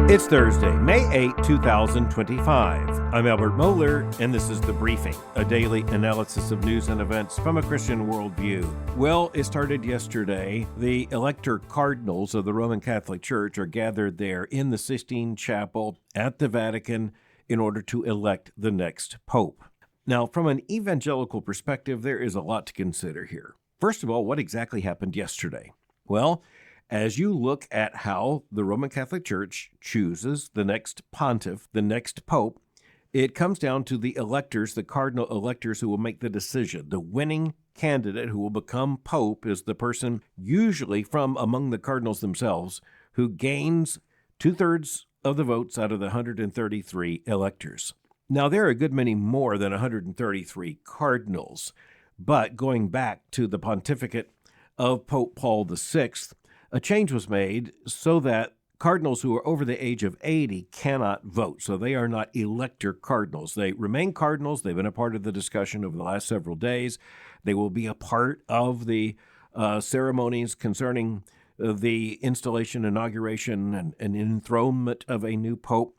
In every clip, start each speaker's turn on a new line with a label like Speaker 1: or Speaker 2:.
Speaker 1: It's Thursday, May 8, 2025. I'm Albert Mohler, and this is The Briefing, a daily analysis of news and events from a Christian worldview. Well, it started yesterday. The elector cardinals of the Roman Catholic Church are gathered there in the Sistine Chapel at the Vatican in order to elect the next pope. Now, from an evangelical perspective, there is a lot to consider here. First of all, what exactly happened yesterday? Well, as you look at how the Roman Catholic Church chooses the next pontiff, the next pope, it comes down to the electors, the cardinal electors who will make the decision. The winning candidate who will become pope is the person, usually from among the cardinals themselves, who gains 2/3 of the votes out of the 133 electors. Now, there are a good many more than 133 cardinals, but going back to the pontificate of Pope Paul VI, a change was made so that cardinals who are over the age of 80 cannot vote. So they are not elector cardinals. They remain cardinals. They've been a part of the discussion over the last several days. They will be a part of the ceremonies concerning the installation, inauguration, and enthronement of a new pope.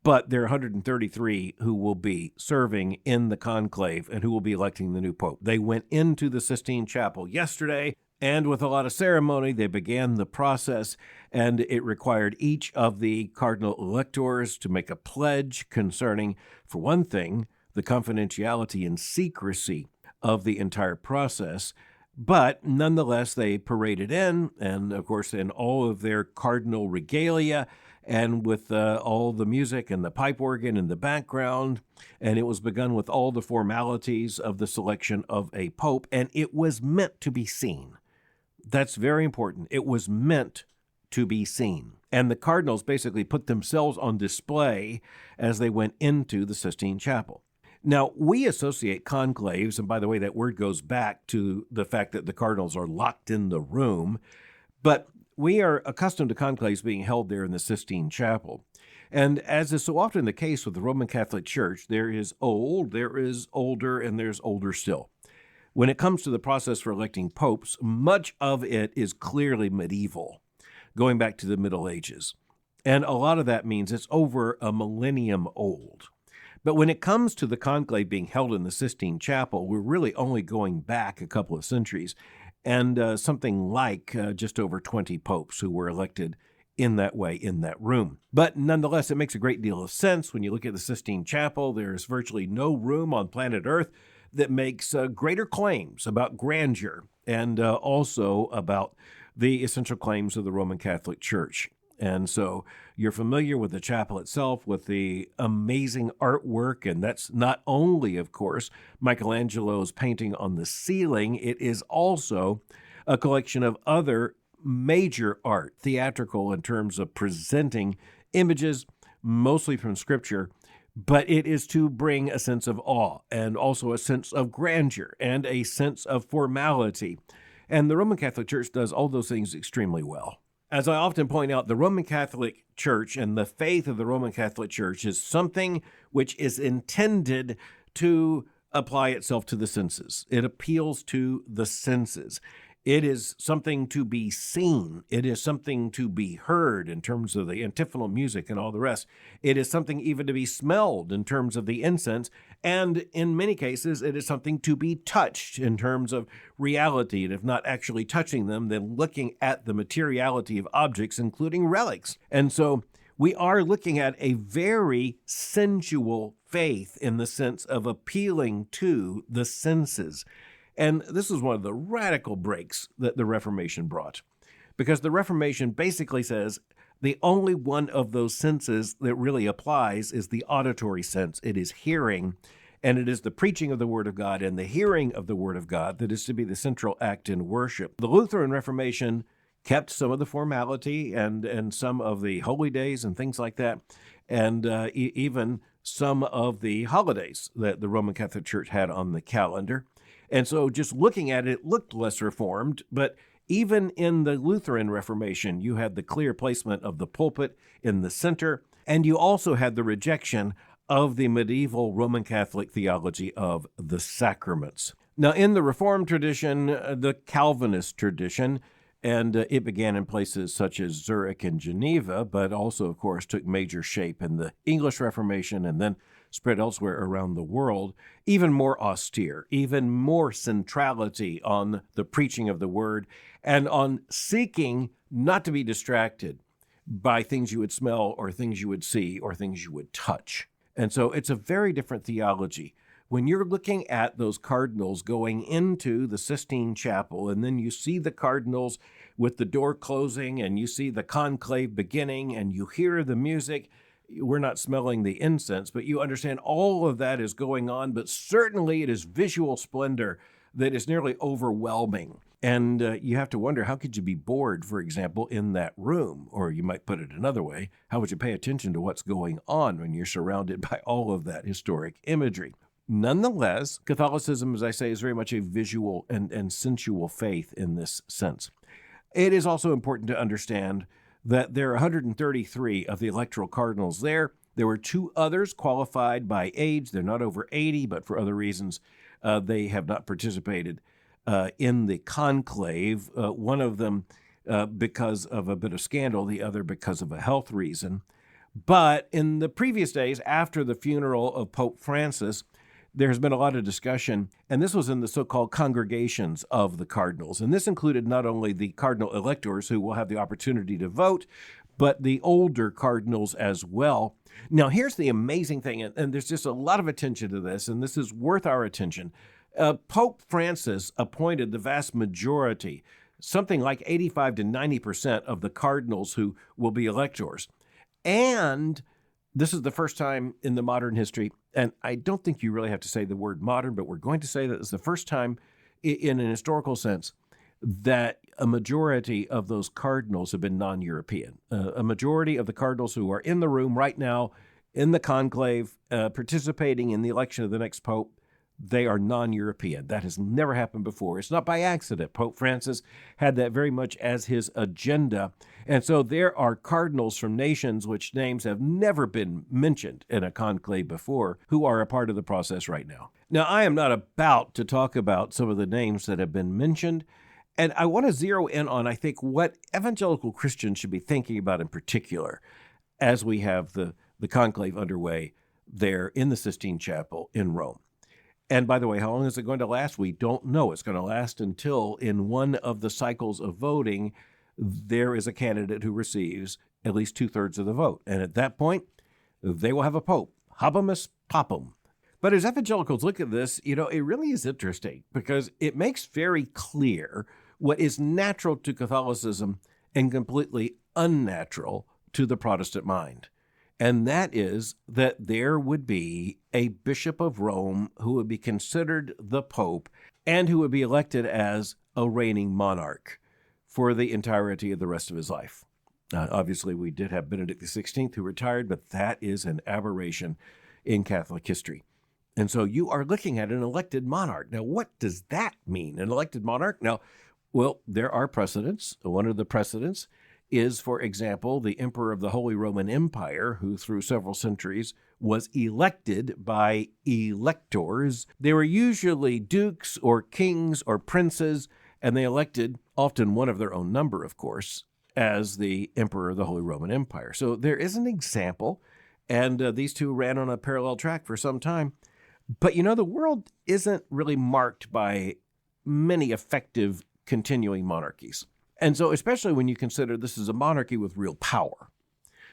Speaker 1: But there are 133 who will be serving in the conclave and who will be electing the new pope. They went into the Sistine Chapel yesterday, and with a lot of ceremony, they began the process, and it required each of the cardinal electors to make a pledge concerning, for one thing, the confidentiality and secrecy of the entire process. But nonetheless, they paraded in, and of course, in all of their cardinal regalia, and with all the music and the pipe organ in the background, and it was begun with all the formalities of the selection of a pope, and it was meant to be seen. That's very important. It was meant to be seen. And the cardinals basically put themselves on display as they went into the Sistine Chapel. Now, we associate conclaves, and by the way, that word goes back to the fact that the cardinals are locked in the room, but we are accustomed to conclaves being held there in the Sistine Chapel. And as is so often the case with the Roman Catholic Church, there is old, there is older, and there's older still. When it comes to the process for electing popes, much of it is clearly medieval, going back to the Middle Ages. And a lot of that means it's over a millennium old. But when it comes to the conclave being held in the Sistine Chapel, we're really only going back a couple of centuries, and something like just over 20 popes who were elected in that way in that room. But nonetheless, it makes a great deal of sense. When you look at the Sistine Chapel, there's virtually no room on planet Earth that makes greater claims about grandeur and also about the essential claims of the Roman Catholic Church. And so you're familiar with the chapel itself, with the amazing artwork, and that's not only, of course, Michelangelo's painting on the ceiling, it is also a collection of other major art, theatrical in terms of presenting images, mostly from Scripture, but it is to bring a sense of awe and also a sense of grandeur and a sense of formality. And the Roman Catholic Church does all those things extremely well. As I often point out, the Roman Catholic Church and the faith of the Roman Catholic Church is something which is intended to apply itself to the senses. It appeals to the senses. It is something to be seen. It is something to be heard in terms of the antiphonal music and all the rest. It is something even to be smelled in terms of the incense. And in many cases, it is something to be touched in terms of reality. And if not actually touching them, then looking at the materiality of objects, including relics. And so we are looking at a very sensual faith in the sense of appealing to the senses. And this is one of the radical breaks that the Reformation brought, because the Reformation basically says the only one of those senses that really applies is the auditory sense. It is hearing, and it is the preaching of the Word of God and the hearing of the Word of God that is to be the central act in worship. The Lutheran Reformation kept some of the formality and some of the holy days and things like that, and even some of the holidays that the Roman Catholic Church had on the calendar. And so just looking at it, it looked less reformed, but even in the Lutheran Reformation, you had the clear placement of the pulpit in the center, and you also had the rejection of the medieval Roman Catholic theology of the sacraments. Now, in the Reformed tradition, the Calvinist tradition, And it began in places such as Zurich and Geneva, but also, of course, took major shape in the English Reformation and then spread elsewhere around the world, even more austere, even more centrality on the preaching of the word and on seeking not to be distracted by things you would smell or things you would see or things you would touch. And so it's a very different theology. When you're looking at those cardinals going into the Sistine Chapel, and then you see the cardinals with the door closing, and you see the conclave beginning, and you hear the music, we're not smelling the incense, but you understand all of that is going on, but certainly it is visual splendor that is nearly overwhelming. And you have to wonder, how could you be bored, for example, in that room? Or you might put it another way, how would you pay attention to what's going on when you're surrounded by all of that historic imagery? Nonetheless, Catholicism, as I say, is very much a visual and sensual faith in this sense. It is also important to understand that there are 133 of the electoral cardinals there. There were 2 others qualified by age. They're not over 80, but for other reasons, they have not participated in the conclave. One of them because of a bit of scandal, the other because of a health reason. But in the previous days, after the funeral of Pope Francis, there has been a lot of discussion, and this was in the so-called congregations of the cardinals. And this included not only the cardinal electors who will have the opportunity to vote, but the older cardinals as well. Now, here's the amazing thing, and there's just a lot of attention to this, and this is worth our attention. Pope Francis appointed the vast majority, something like 85 to 90% of the cardinals who will be electors. And this is the first time in the modern history, and I don't think you really have to say the word modern, but we're going to say that it's the first time in an historical sense that a majority of those cardinals have been non-European. A majority of the cardinals who are in the room right now in the conclave, participating in the election of the next pope, they are non-European. That has never happened before. It's not by accident. Pope Francis had that very much as his agenda. And so there are cardinals from nations which names have never been mentioned in a conclave before who are a part of the process right now. Now, I am not about to talk about some of the names that have been mentioned, and I want to zero in on, I think, what evangelical Christians should be thinking about in particular as we have the conclave underway there in the Sistine Chapel in Rome. And by the way, how long is it going to last? We don't know. It's going to last until in one of the cycles of voting, there is a candidate who receives at least 2/3 of the vote. And at that point, they will have a pope, habemus papam. But as evangelicals look at this, it really is interesting because it makes very clear what is natural to Catholicism and completely unnatural to the Protestant mind. And that is that there would be a bishop of Rome who would be considered the pope and who would be elected as a reigning monarch for the entirety of the rest of his life. Obviously, we did have Benedict XVI who retired, but that is an aberration in Catholic history. And so you are looking at an elected monarch. Now, what does that mean, an elected monarch? Now, well, there are precedents. One of the precedents is, for example, the emperor of the Holy Roman Empire, who through several centuries was elected by electors. They were usually dukes or kings or princes, and they elected, often one of their own number, of course, as the emperor of the Holy Roman Empire. So there is an example, and these two ran on a parallel track for some time. But the world isn't really marked by many effective continuing monarchies. And so especially when you consider this is a monarchy with real power.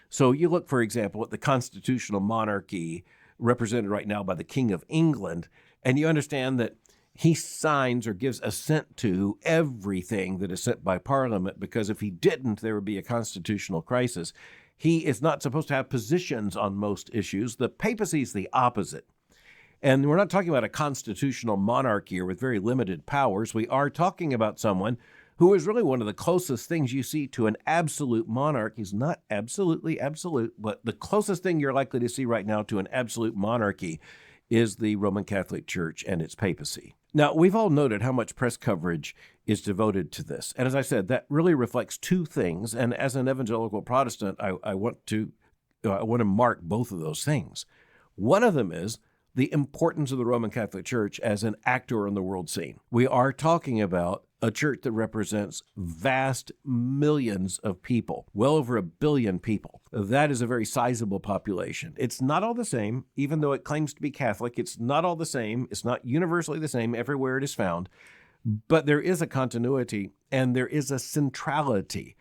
Speaker 1: So you look, for example, at the constitutional monarchy represented right now by the King of England, and you understand that he signs or gives assent to everything that is sent by Parliament, because if he didn't, there would be a constitutional crisis. He is not supposed to have positions on most issues. The papacy is the opposite. And we're not talking about a constitutional monarchy or with very limited powers. We are talking about someone who is really one of the closest things you see to an absolute monarch. He's not absolutely absolute, but the closest thing you're likely to see right now to an absolute monarchy is the Roman Catholic Church and its papacy. Now, we've all noted how much press coverage is devoted to this. And as I said, that really reflects two things. And as an evangelical Protestant, I want to mark both of those things. One of them is the importance of the Roman Catholic Church as an actor on the world scene. We are talking about a church that represents vast millions of people, well over 1 billion people. That is a very sizable population. It's not all the same, even though it claims to be Catholic. It's not all the same. It's not universally the same everywhere it is found. But there is a continuity and there is a centrality.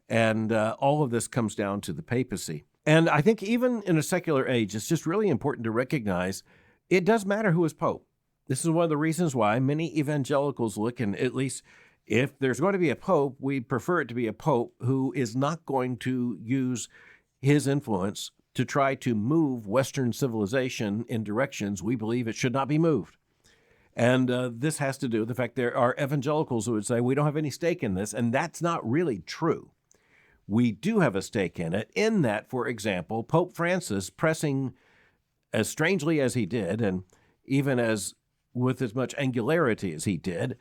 Speaker 1: And all of this comes down to the papacy. And I think even in a secular age, it's just really important to recognize it does matter who is Pope. This is one of the reasons why many evangelicals look, and at least if there's going to be a Pope, we prefer it to be a Pope who is not going to use his influence to try to move Western civilization in directions we believe it should not be moved. And this has to do with the fact there are evangelicals who would say, we don't have any stake in this, and that's not really true. We do have a stake in it, in that, for example, Pope Francis pressing as strangely as he did, and even as with as much angularity as he did,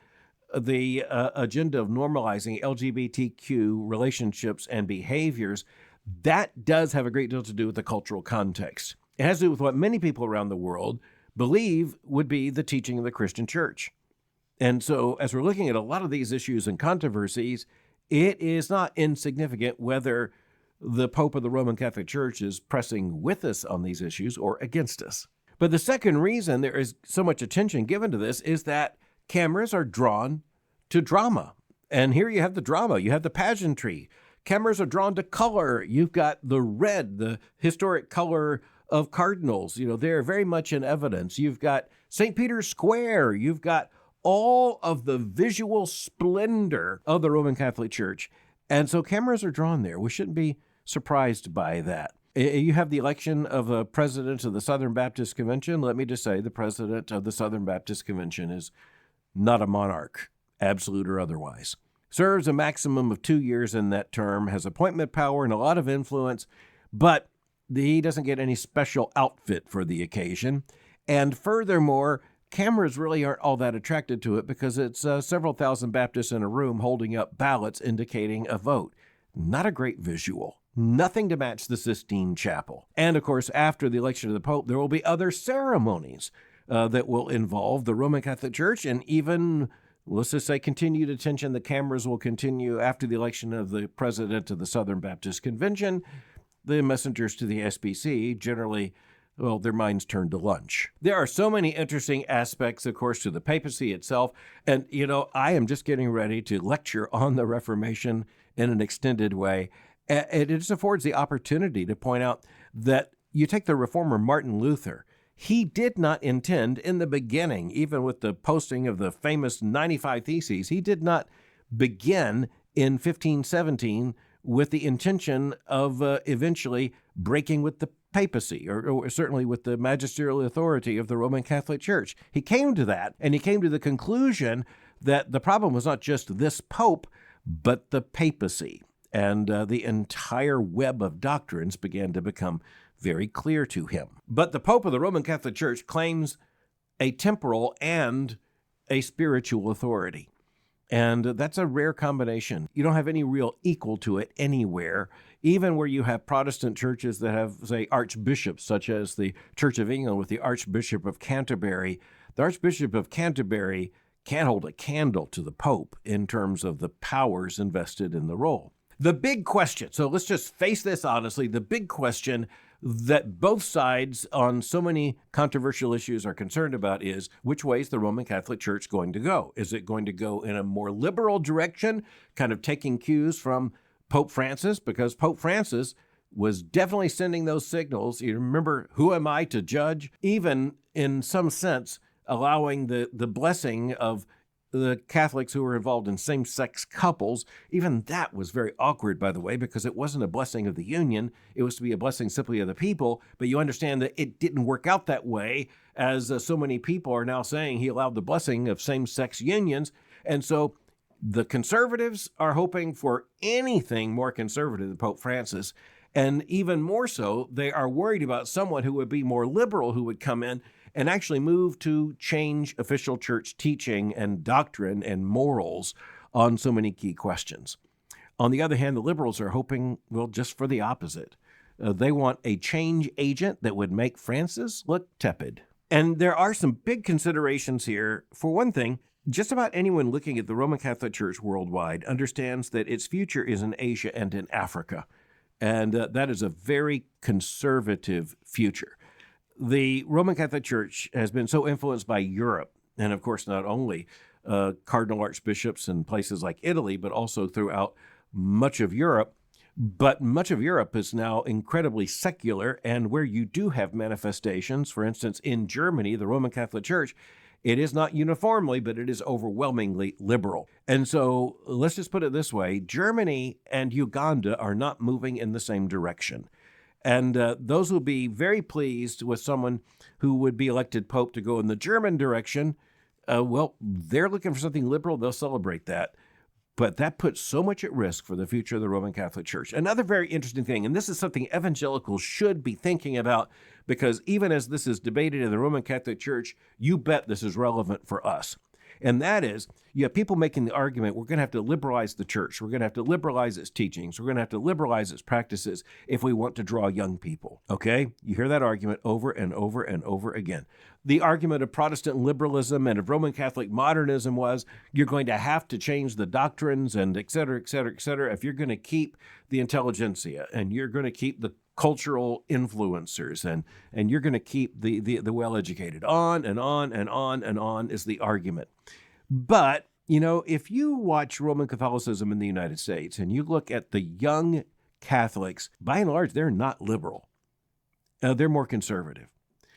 Speaker 1: the agenda of normalizing LGBTQ relationships and behaviors, that does have a great deal to do with the cultural context. It has to do with what many people around the world believe would be the teaching of the Christian church. And so as we're looking at a lot of these issues and controversies, it is not insignificant whether the Pope of the Roman Catholic Church is pressing with us on these issues or against us. But the second reason there is so much attention given to this is that cameras are drawn to drama. And here you have the drama, you have the pageantry. Cameras are drawn to color. You've got the red, the historic color of cardinals. They're very much in evidence. You've got St. Peter's Square. You've got all of the visual splendor of the Roman Catholic Church. And so cameras are drawn there. We shouldn't be surprised by that. You have the election of a president of the Southern Baptist Convention. Let me just say the president of the Southern Baptist Convention is not a monarch, absolute or otherwise. Serves a maximum of 2 years in that term, has appointment power and a lot of influence, but he doesn't get any special outfit for the occasion. And furthermore, cameras really aren't all that attracted to it because it's several thousand Baptists in a room holding up ballots indicating a vote. Not a great visual. Nothing to match the Sistine Chapel. And of course, after the election of the Pope, there will be other ceremonies that will involve the Roman Catholic Church, and even, let's just say, continued attention. The cameras will continue after the election of the president of the Southern Baptist Convention. The messengers to the SBC generally, well, their minds turn to lunch. There are so many interesting aspects, of course, to the papacy itself. And, I am just getting ready to lecture on the Reformation in an extended way. It just affords the opportunity to point out that you take the reformer Martin Luther. He did not intend in the beginning, even with the posting of the famous 95 Theses, he did not begin in 1517 with the intention of eventually breaking with the papacy, or certainly with the magisterial authority of the Roman Catholic Church. He came to that, and he came to the conclusion that the problem was not just this pope, but the papacy. And the entire web of doctrines began to become very clear to him. But the Pope of the Roman Catholic Church claims a temporal and a spiritual authority. And that's a rare combination. You don't have any real equal to it anywhere, even where you have Protestant churches that have, say, archbishops, such as the Church of England with the Archbishop of Canterbury. The Archbishop of Canterbury can't hold a candle to the Pope in terms of the powers invested in the role. The big question, so let's just face this honestly, the big question that both sides on so many controversial issues are concerned about is, which way is the Roman Catholic Church going to go? Is it going to go in a more liberal direction, kind of taking cues from Pope Francis? Because Pope Francis was definitely sending those signals. You remember, who am I to judge? Even in some sense, allowing the blessing of the Catholics who were involved in same-sex couples. Even that was very awkward, by the way, because it wasn't a blessing of the union. It was to be a blessing simply of the people. But you understand that it didn't work out that way, as so many people are now saying he allowed the blessing of same-sex unions. And so the conservatives are hoping for anything more conservative than Pope Francis. And even more so, they are worried about someone who would be more liberal, who would come in and actually move to change official church teaching and doctrine and morals on so many key questions. On the other hand, the liberals are hoping, well, just for the opposite. They want a change agent that would make Francis look tepid. And there are some big considerations here. For one thing, Just about anyone looking at the Roman Catholic Church worldwide understands that its future is in Asia and in Africa. And that is a very conservative future. The Roman Catholic Church has been so influenced by Europe, and of course, not only cardinal archbishops in places like Italy, but also throughout much of Europe. But much of Europe is now incredibly secular, and where you do have manifestations, for instance, in Germany, the Roman Catholic Church, it is not uniformly, but it is overwhelmingly liberal. And so let's just put it this way. Germany and Uganda are not moving in the same direction. And those will be very pleased with someone who would be elected pope to go in the German direction. Well, they're looking for something liberal. They'll celebrate that. But that puts so much at risk for the future of the Roman Catholic Church. Another very interesting thing, and this is something evangelicals should be thinking about, because even as this is debated in the Roman Catholic Church, you bet this is relevant for us. And that is, you have people making the argument, we're going to have to liberalize the church. We're going to have to liberalize its teachings. We're going to have to liberalize its practices if we want to draw young people. Okay? You hear that argument over and over and over again. The argument of Protestant liberalism and of Roman Catholic modernism was you're going to have to change the doctrines and et cetera, et cetera, et cetera, if you're going to keep the intelligentsia and you're going to keep the cultural influencers and you're going to keep the well-educated. On and on and on and on is the argument. But, if you watch Roman Catholicism in the United States and you look at the young Catholics, by and large, they're not liberal. They're more conservative.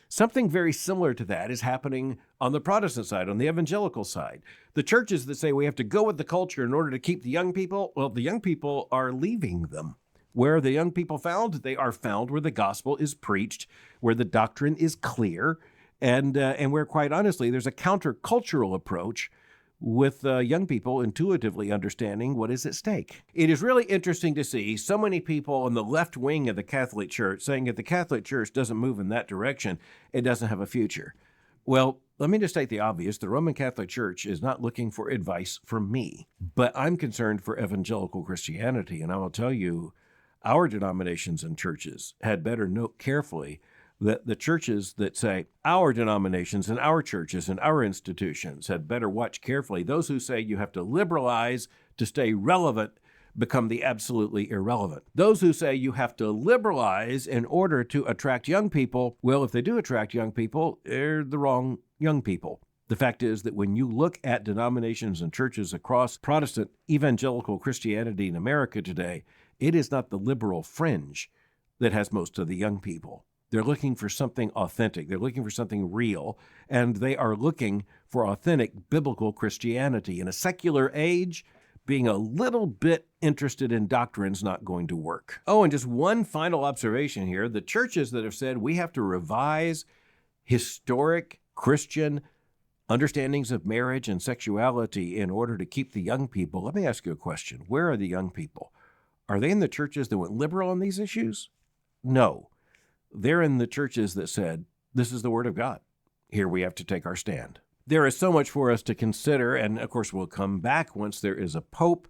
Speaker 1: Something very similar to that is happening on the Protestant side, on the evangelical side. The churches that say we have to go with the culture in order to keep the young people, well, the young people are leaving them. Where are the young people found? They are found where the gospel is preached, where the doctrine is clear, and where, quite honestly, there's a countercultural approach with young people intuitively understanding what is at stake. It is really interesting to see so many people on the left wing of the Catholic Church saying if the Catholic Church doesn't move in that direction, it doesn't have a future. Well, let me just state the obvious. The Roman Catholic Church is not looking for advice from me, but I'm concerned for evangelical Christianity, and I will tell you, our denominations and churches had better note carefully that the churches that say our denominations and our churches and our institutions had better watch carefully. Those who say you have to liberalize to stay relevant become the absolutely irrelevant. Those who say you have to liberalize in order to attract young people, well, if they do attract young people, they're the wrong young people. The fact is that when you look at denominations and churches across Protestant evangelical Christianity in America today, it is not the liberal fringe that has most of the young people. They're looking for something authentic. They're looking for something real, and they are looking for authentic biblical Christianity. In a secular age, being a little bit interested in doctrine is not going to work. Oh, and just one final observation here. The churches that have said we have to revise historic Christian understandings of marriage and sexuality in order to keep the young people. Let me ask you a question. Where are the young people? Are they in the churches that went liberal on these issues? No. They're in the churches that said, this is the word of God. Here we have to take our stand. There is so much for us to consider, and of course we'll come back once there is a pope.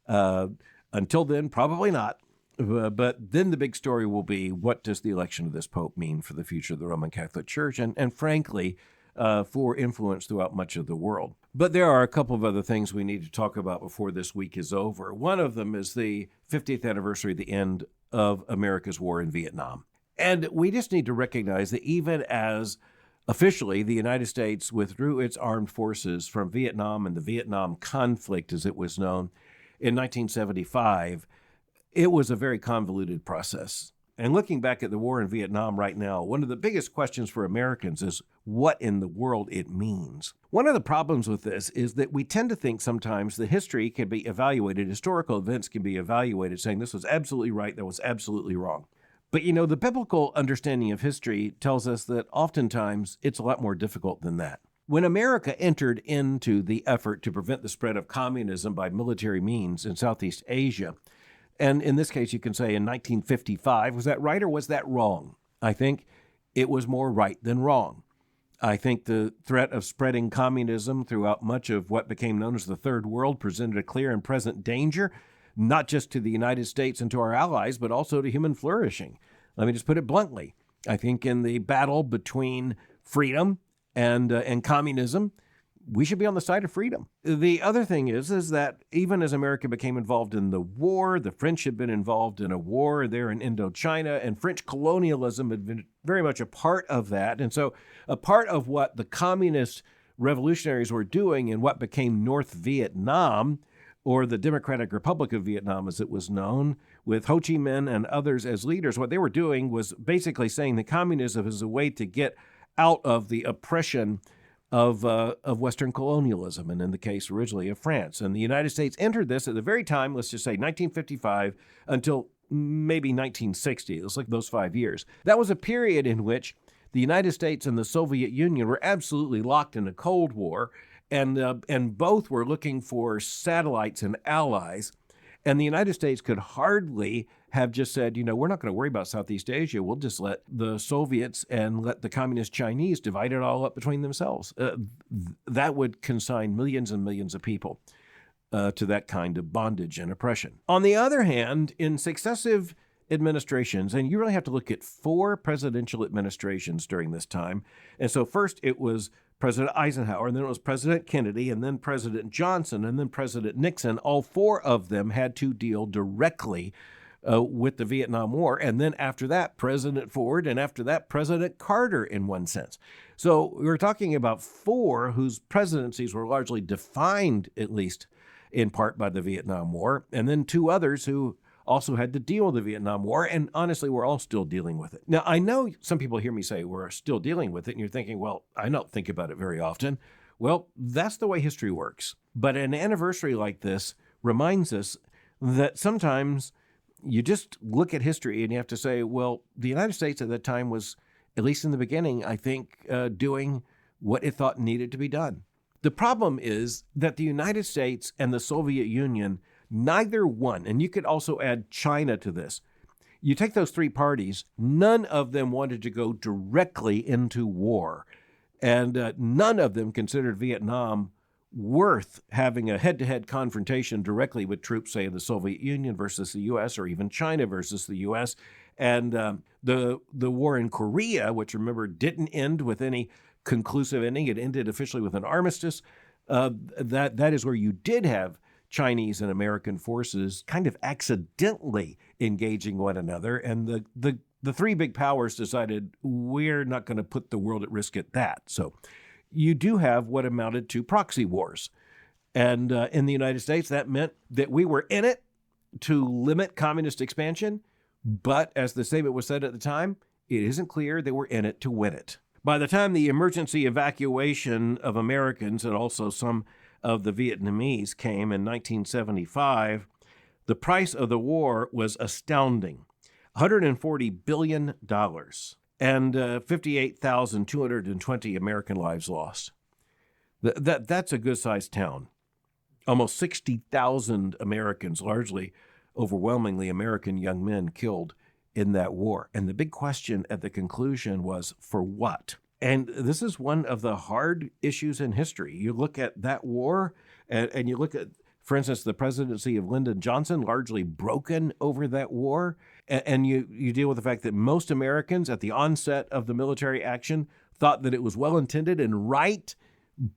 Speaker 1: Until then, probably not. But then the big story will be, what does the election of this pope mean for the future of the Roman Catholic Church and frankly, for influence throughout much of the world. But there are a couple of other things we need to talk about before this week is over. One of them is the 50th anniversary of the end of America's war in Vietnam. And we just need to recognize that even as officially the United States withdrew its armed forces from Vietnam and the Vietnam conflict, as it was known, in 1975, it was a very convoluted process. And looking back at the war in Vietnam right now, one of the biggest questions for Americans is what in the world it means. One of the problems with this is that we tend to think sometimes the history can be evaluated, historical events can be evaluated, saying this was absolutely right, that was absolutely wrong. But the biblical understanding of history tells us that oftentimes it's a lot more difficult than that. When America entered into the effort to prevent the spread of communism by military means in Southeast Asia, and in this case, you can say in 1955, was that right or was that wrong? I think it was more right than wrong. I think the threat of spreading communism throughout much of what became known as the Third World presented a clear and present danger, not just to the United States and to our allies, but also to human flourishing. Let me just put it bluntly. I think in the battle between freedom and communism, we should be on the side of freedom. The other thing is that even as America became involved in the war, the French had been involved in a war there in Indochina, and French colonialism had been very much a part of that. And so a part of what the communist revolutionaries were doing in what became North Vietnam, or the Democratic Republic of Vietnam as it was known, with Ho Chi Minh and others as leaders, what they were doing was basically saying that communism is a way to get out of the oppression of Western colonialism, and in the case originally of France. And the United States entered this at the very time, let's just say 1955 until maybe 1960. It was like those 5 years. That was a period in which the United States and the Soviet Union were absolutely locked in a Cold War, and both were looking for satellites and allies. And the United States could hardly have just said, we're not going to worry about Southeast Asia. We'll just let the Soviets and let the communist Chinese divide it all up between themselves. That would consign millions and millions of people to that kind of bondage and oppression. On the other hand, in successive administrations, and you really have to look at 4 presidential administrations during this time. And so first it was President Eisenhower, and then it was President Kennedy, and then President Johnson, and then President Nixon. All 4 of them had to deal directly with the Vietnam War. And then after that, President Ford, and after that, President Carter, in one sense. So we're talking about 4 whose presidencies were largely defined, at least in part, by the Vietnam War, and then 2 others who also had to deal with the Vietnam War, and honestly, we're all still dealing with it. Now, I know some people hear me say we're still dealing with it, and you're thinking, well, I don't think about it very often. Well, that's the way history works. But an anniversary like this reminds us that sometimes you just look at history and you have to say, well, the United States at that time was, at least in the beginning, I think, doing what it thought needed to be done. The problem is that the United States and the Soviet Union, neither one, and you could also add China to this. You take those 3 parties, none of them wanted to go directly into war, and none of them considered Vietnam worth having a head-to-head confrontation directly with troops, say, of the Soviet Union versus the U.S., or even China versus the U.S. And the war in Korea, which, remember, didn't end with any conclusive ending. It ended officially with an armistice. That is where you did have Chinese and American forces kind of accidentally engaging one another. And the 3 big powers decided, we're not going to put the world at risk at that. So you do have what amounted to proxy wars. And in the United States, that meant that we were in it to limit communist expansion. But as the statement was said at the time, it isn't clear that we're in it to win it. By the time the emergency evacuation of Americans and also some of the Vietnamese came in 1975, the price of the war was astounding. $140 billion and 58,220 American lives lost. That's a good-sized town. Almost 60,000 Americans, largely overwhelmingly American young men, killed in that war. And the big question at the conclusion was, for what? And this is one of the hard issues in history. You look at that war, and you look at, for instance, the presidency of Lyndon Johnson, largely broken over that war. And you deal with the fact that most Americans at the onset of the military action thought that it was well-intended and right.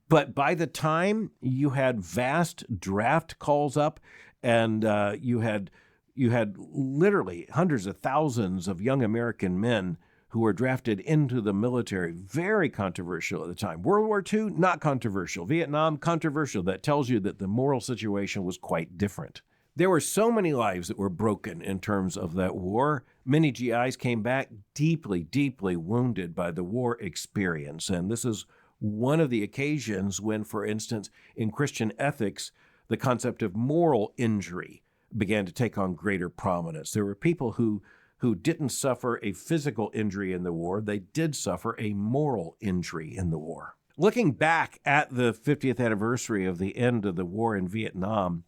Speaker 1: But by the time you had vast draft calls up, and you had literally hundreds of thousands of young American men who were drafted into the military, very controversial at the time. World War II, not controversial. Vietnam, controversial. That tells you that the moral situation was quite different. There were so many lives that were broken in terms of that war. Many GIs came back deeply, deeply wounded by the war experience. And this is one of the occasions when, for instance, in Christian ethics, the concept of moral injury began to take on greater prominence. There were people who didn't suffer a physical injury in the war. They did suffer a moral injury in the war. Looking back at the 50th anniversary of the end of the war in Vietnam,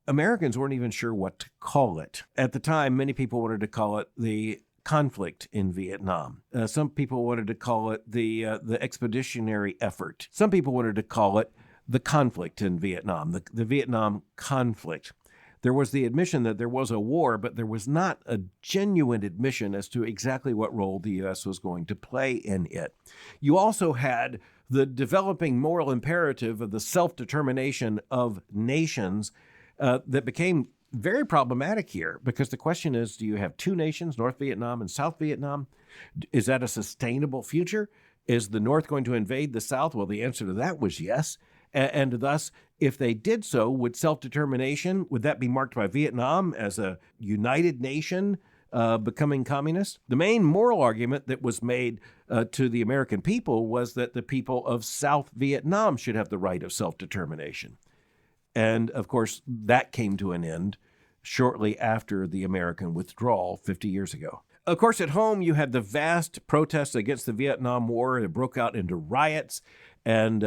Speaker 1: Americans weren't even sure what to call it. At the time, many people wanted to call it the conflict in Vietnam. Some people wanted to call it the expeditionary effort. Some people wanted to call it the conflict in Vietnam, the Vietnam conflict. There was the admission that there was a war, but there was not a genuine admission as to exactly what role the U.S. was going to play in it. You also had the developing moral imperative of the self-determination of nations that became very problematic here, because the question is, do you have two nations, North Vietnam and South Vietnam? Is that a sustainable future? Is the North going to invade the South? Well, the answer to that was yes. And thus, if they did so, would self-determination, would that be marked by Vietnam as a united nation becoming communist? The main moral argument that was made to the American people was that the people of South Vietnam should have the right of self-determination. And, of course, that came to an end shortly after the American withdrawal 50 years ago. Of course, at home, you had the vast protests against the Vietnam War. It broke out into riots, and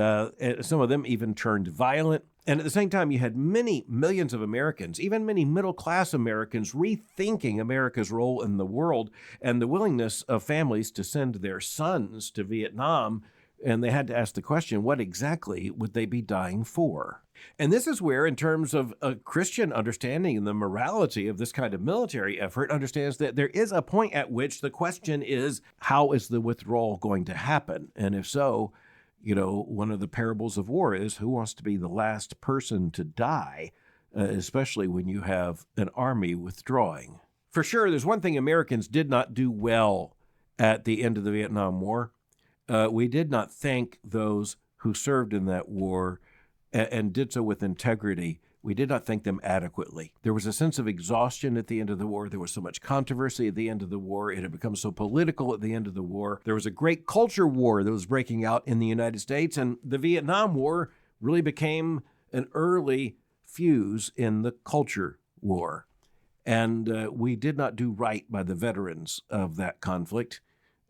Speaker 1: some of them even turned violent. And at the same time, you had many millions of Americans, even many middle-class Americans, rethinking America's role in the world and the willingness of families to send their sons to Vietnam. And they had to ask the question, what exactly would they be dying for? And this is where, in terms of a Christian understanding and the morality of this kind of military effort, understands that there is a point at which the question is, how is the withdrawal going to happen? And if so, one of the parables of war is, who wants to be the last person to die, especially when you have an army withdrawing? For sure, there's one thing Americans did not do well at the end of the Vietnam War. We did not thank those who served in that war and did so with integrity. We did not thank them adequately. There was a sense of exhaustion at the end of the war. There was so much controversy at the end of the war. It had become so political at the end of the war. There was a great culture war that was breaking out in the United States, and the Vietnam War really became an early fuse in the culture war. And we did not do right by the veterans of that conflict.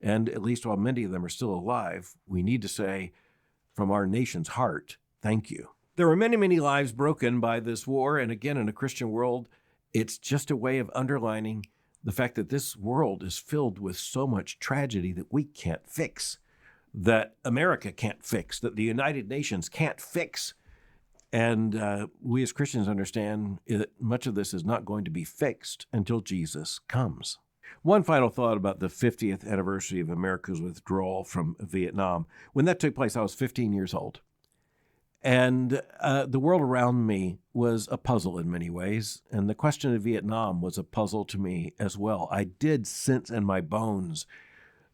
Speaker 1: And at least while many of them are still alive, we need to say, from our nation's heart, thank you. There were many, many lives broken by this war. And again, in a Christian world, it's just a way of underlining the fact that this world is filled with so much tragedy that we can't fix, that America can't fix, that the United Nations can't fix. And we as Christians understand that much of this is not going to be fixed until Jesus comes. One final thought about the 50th anniversary of America's withdrawal from Vietnam. When that took place, I was 15 years old. And the world around me was a puzzle in many ways. And the question of Vietnam was a puzzle to me as well. I did sense in my bones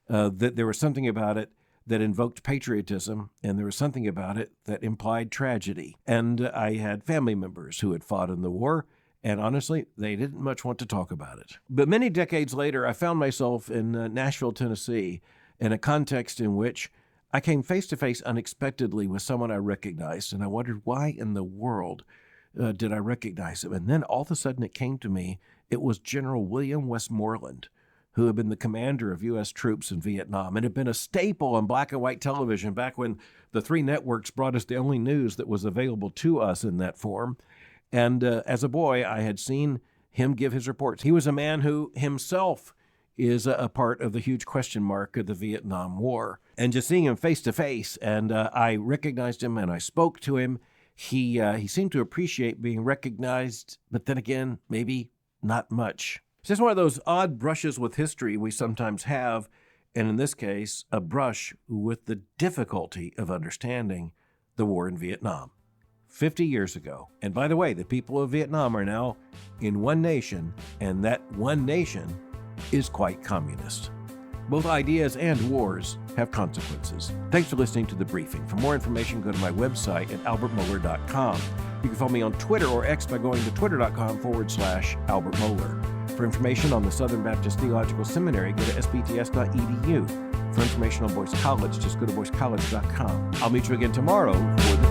Speaker 1: that there was something about it that invoked patriotism, and there was something about it that implied tragedy. And I had family members who had fought in the war, and honestly, they didn't much want to talk about it. But many decades later, I found myself in Nashville, Tennessee, in a context in which I came face to face unexpectedly with someone I recognized, and I wondered why in the world did I recognize him. And then all of a sudden it came to me, it was General William Westmoreland, who had been the commander of U.S. troops in Vietnam and had been a staple on black and white television back when the three networks brought us the only news that was available to us in that form. And as a boy, I had seen him give his reports. He was a man who himself is a part of the huge question mark of the Vietnam War. And just seeing him face to face, and I recognized him and I spoke to him, he seemed to appreciate being recognized, but then again, maybe not much. It's just one of those odd brushes with history we sometimes have, and in this case, a brush with the difficulty of understanding the war in Vietnam. 50 years ago. And by the way, the people of Vietnam are now in one nation, and that one nation is quite communist. Both ideas and wars have consequences. Thanks for listening to The Briefing. For more information, go to my website at albertmohler.com. You can follow me on Twitter or X by going to twitter.com/Albert Mohler. For information on the Southern Baptist Theological Seminary, go to sbts.edu. For information on Boyce College, just go to boycecollege.com. I'll meet you again tomorrow for the